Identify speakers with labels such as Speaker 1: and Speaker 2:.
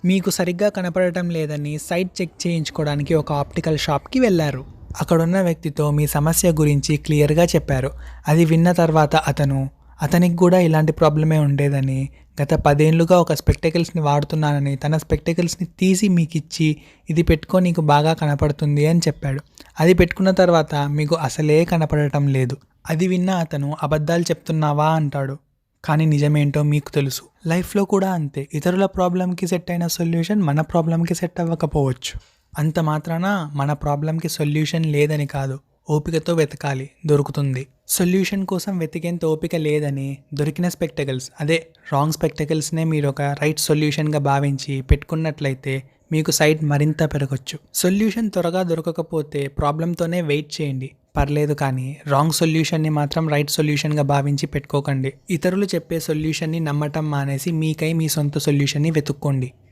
Speaker 1: మీకు సరిగ్గా కనపడటం లేదని సైట్ చెక్ చేయించుకోవడానికి ఒక ఆప్టికల్ షాప్కి వెళ్ళారు. అక్కడున్న వ్యక్తితో మీ సమస్య గురించి క్లియర్గా చెప్పారు. అది విన్న తర్వాత అతనికి కూడా ఇలాంటి ప్రాబ్లమే ఉండేదని, గత 10 ఏళ్లుగా ఒక స్పెక్టకిల్స్ని వాడుతున్నానని, తన స్పెక్టకిల్స్ని తీసి మీకు ఇచ్చి ఇది పెట్టుకో నీకు బాగా కనపడుతుంది అని చెప్పాడు. అది పెట్టుకున్న తర్వాత మీకు అసలే కనపడటం లేదు. అది విన్న అతను అబద్ధాలు చెప్తున్నావా అంటాడు. కానీ నిజమేంటో మీకు తెలుసు. లైఫ్లో కూడా అంతే. ఇతరుల ప్రాబ్లంకి సెట్ అయిన సొల్యూషన్ మన ప్రాబ్లంకి సెట్ అవ్వకపోవచ్చు. అంత మాత్రాన మన ప్రాబ్లంకి సొల్యూషన్ లేదని కాదు, ఓపికతో వెతకాలి, దొరుకుతుంది. సొల్యూషన్ కోసం వెతికేంత ఓపిక లేదని దొరికిన స్పెక్టకల్స్, అదే రాంగ్ స్పెక్టకల్స్నే మీరు ఒక రైట్ సొల్యూషన్గా భావించి పెట్టుకున్నట్లయితే మీకు సైట్ మరింత పెరగచ్చు. సొల్యూషన్ త్వరగా దొరకకపోతే ప్రాబ్లంతోనే వెయిట్ చేయండి, పర్లేదు. కానీ రాంగ్ సొల్యూషన్ని మాత్రం రైట్ సొల్యూషన్గా భావించి పెట్టుకోకండి. ఇతరులు చెప్పే సొల్యూషన్ని నమ్మటం మానేసి మీకై మీ సొంత సొల్యూషన్ని వెతుక్కోండి.